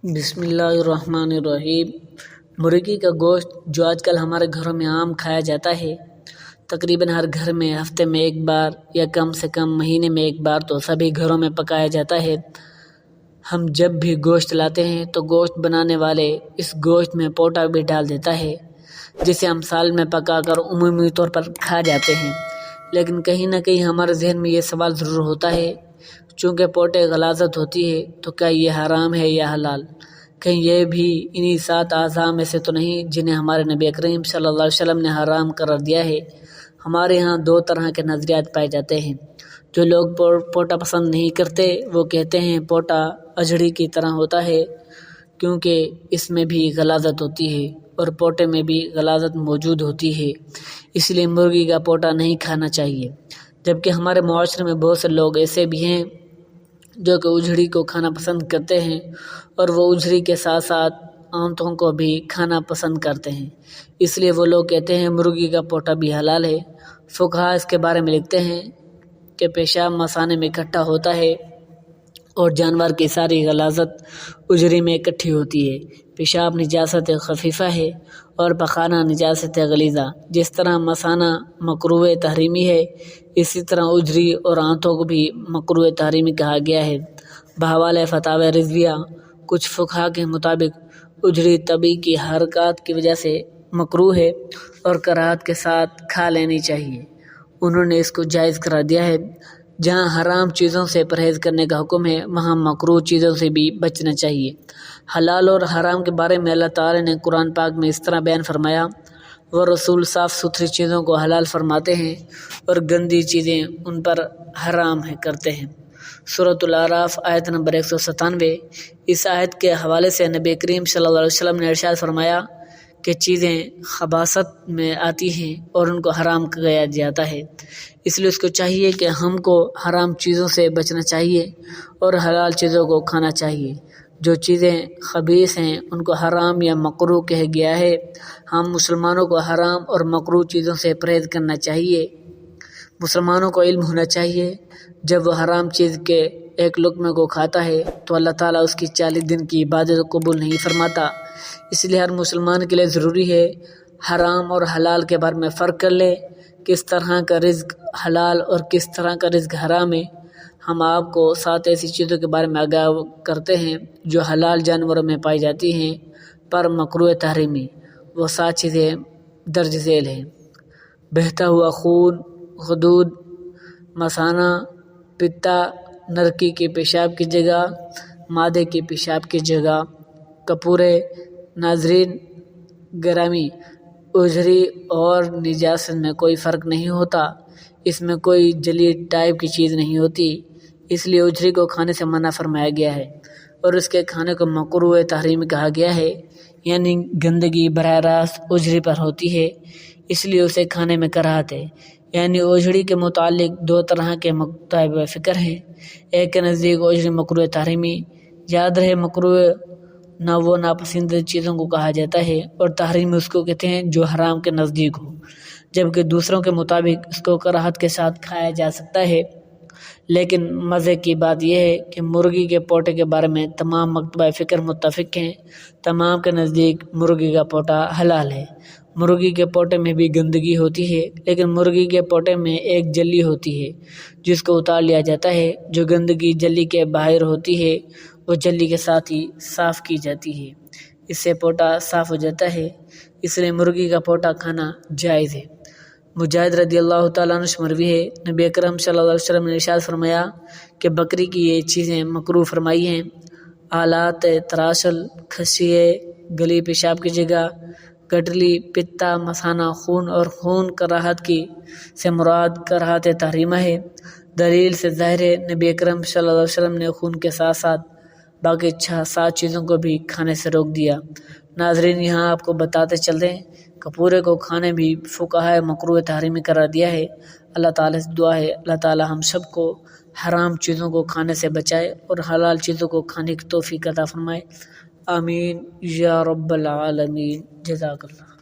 بسم اللہ الرحمن الرحیم۔ مرغی کا گوشت جو آج کل ہمارے گھروں میں عام کھایا جاتا ہے، تقریباً ہر گھر میں ہفتے میں ایک بار یا کم سے کم مہینے میں ایک بار تو سبھی گھروں میں پکایا جاتا ہے۔ ہم جب بھی گوشت لاتے ہیں تو گوشت بنانے والے اس گوشت میں پوٹا بھی ڈال دیتا ہے، جسے ہم سال میں پکا کر عمومی طور پر کھا جاتے ہیں۔ لیکن کہیں نہ کہیں ہمارے ذہن میں یہ سوال ضرور ہوتا ہے، چونکہ پوٹے غلاظت ہوتی ہے تو کیا یہ حرام ہے یا حلال؟ کہیں یہ بھی انہی 7 اعضاء میں سے تو نہیں جنہیں ہمارے نبی کریم صلی اللہ علیہ وسلم نے حرام قرار دیا ہے؟ ہمارے ہاں 2 طرح کے نظریات پائے جاتے ہیں۔ جو لوگ پوٹا پسند نہیں کرتے وہ کہتے ہیں پوٹا اجڑی کی طرح ہوتا ہے، کیونکہ اس میں بھی غلاظت ہوتی ہے اور پوٹے میں بھی غلاظت موجود ہوتی ہے، اس لیے مرغی کا پوٹا نہیں کھانا چاہیے۔ جبکہ ہمارے معاشرے میں بہت سے لوگ ایسے بھی ہیں جو کہ اجڑی کو کھانا پسند کرتے ہیں، اور وہ اجڑی کے ساتھ ساتھ آنتوں کو بھی کھانا پسند کرتے ہیں، اس لیے وہ لوگ کہتے ہیں مرغی کا پوٹا بھی حلال ہے۔ فقہا اس کے بارے میں لکھتے ہیں کہ پیشاب مثانے میں اکٹھا ہوتا ہے اور جانور کی ساری غلاظت اجڑی میں اکٹھی ہوتی ہے۔ پیشاب نجاست خفیفہ ہے اور پخانہ نجاست غلیظہ۔ جس طرح مثانہ مکروہ تحریمی ہے، اسی طرح اجڑی اور آنتوں کو بھی مکروہ تحریمی کہا گیا ہے۔ بحوالہ فتاوی رضویہ، کچھ فقہا کے مطابق اجڑی طبی کی حرکات کی وجہ سے مکروہ ہے اور کراہت کے ساتھ کھا لینی چاہیے۔ انہوں نے اس کو جائز قرار دیا ہے۔ جہاں حرام چیزوں سے پرہیز کرنے کا حکم ہے، وہاں مکروہ چیزوں سے بھی بچنا چاہیے۔ حلال اور حرام کے بارے میں اللہ تعالی نے قرآن پاک میں اس طرح بیان فرمایا، وہ رسول صاف ستھری چیزوں کو حلال فرماتے ہیں اور گندی چیزیں ان پر حرام کرتے ہیں۔ سورۃ الاعراف آیت نمبر 197۔ اس آیت کے حوالے سے نبی کریم صلی اللہ علیہ وسلم نے ارشاد فرمایا کہ چیزیں خباثت میں آتی ہیں اور ان کو حرام کیا جاتا ہے، اس لیے اس کو چاہیے کہ ہم کو حرام چیزوں سے بچنا چاہیے اور حلال چیزوں کو کھانا چاہیے۔ جو چیزیں خبیث ہیں ان کو حرام یا مکروہ کہا گیا ہے۔ ہم مسلمانوں کو حرام اور مکروہ چیزوں سے پرہیز کرنا چاہیے۔ مسلمانوں کو علم ہونا چاہیے، جب وہ حرام چیز کے ایک لقمے کو کھاتا ہے تو اللہ تعالیٰ اس کی 40 دن کی عبادت قبول نہیں فرماتا۔ اس لیے ہر مسلمان کے لیے ضروری ہے حرام اور حلال کے بارے میں فرق کر لے، کس طرح کا رزق حلال اور کس طرح کا رزق حرام ہے۔ ہم آپ کو 7 ایسی چیزوں کے بارے میں آگاہ کرتے ہیں جو حلال جانوروں میں پائی جاتی ہیں پر مکروہ تحریمی۔ وہ 7 چیزیں درج ذیل ہیں: بہتا ہوا خون، غدود، مثانہ، پتا، نرکی کے پیشاب کی جگہ، مادے کے پیشاب کی جگہ۔ کپورے ناظرین گرامی، اجڑی اور نجاست میں کوئی فرق نہیں ہوتا، اس میں کوئی جلی ٹائپ کی چیز نہیں ہوتی، اس لیے اجڑی کو کھانے سے منع فرمایا گیا ہے اور اس کے کھانے کو مکروہ تحریم کہا گیا ہے، یعنی گندگی براہ راست اجڑی پر ہوتی ہے، اس لیے اسے کھانے میں کراہت ہے۔ یعنی اجڑی کے متعلق 2 طرح کے مختلف فکر ہیں۔ ایک کے نزدیک اجڑی مکروہ تحریمی، یاد رہے مکروہ نہ وہ ناپسندیدہ چیزوں کو کہا جاتا ہے اور تحریم اس کو کہتے ہیں جو حرام کے نزدیک ہو، جبکہ دوسروں کے مطابق اس کو کراہت کے ساتھ کھایا جا سکتا ہے۔ لیکن مزے کی بات یہ ہے کہ مرغی کے پوٹے کے بارے میں تمام مکتبہ فکر متفق ہیں، تمام کے نزدیک مرغی کا پوٹا حلال ہے۔ مرغی کے پوٹے میں بھی گندگی ہوتی ہے، لیکن مرغی کے پوٹے میں ایک جلی ہوتی ہے جس کو اتار لیا جاتا ہے۔ جو گندگی جلی کے باہر ہوتی ہے وہ جلی کے ساتھ ہی صاف کی جاتی ہے، اس سے پوٹا صاف ہو جاتا ہے، اس لیے مرغی کا پوٹا کھانا جائز ہے۔ مجاہد رضی اللہ تعالیٰ عنہ سے مروی ہے، نبی اکرم صلی اللہ علیہ وسلم نے ارشاد فرمایا کہ بکری کی یہ چیزیں مکروہ فرمائی ہیں: آلات تراشل، کھسیے، گلی پیشاب کی جگہ، گٹلی، پتا، مثانہ، خون اور خون کراہت کی سے مراد کراہت تحریمہ ہے۔ دلیل سے ظاہر ہے نبی اکرم صلی اللہ علیہ وسلم نے خون کے ساتھ ساتھ باقی 7 چیزوں کو بھی کھانے سے روک دیا۔ ناظرین، یہاں آپ کو بتاتے چل رہے ہیں کپورے کو کھانے بھی فقہا مکروہ تحریمی قرار دیا ہے۔ اللہ تعالیٰ سے دعا ہے اللہ تعالیٰ ہم سب کو حرام چیزوں کو کھانے سے بچائے اور حلال چیزوں کو کھانے کی توفیق عطا فرمائے، آمین یا رب العالمین۔ جزاک اللہ۔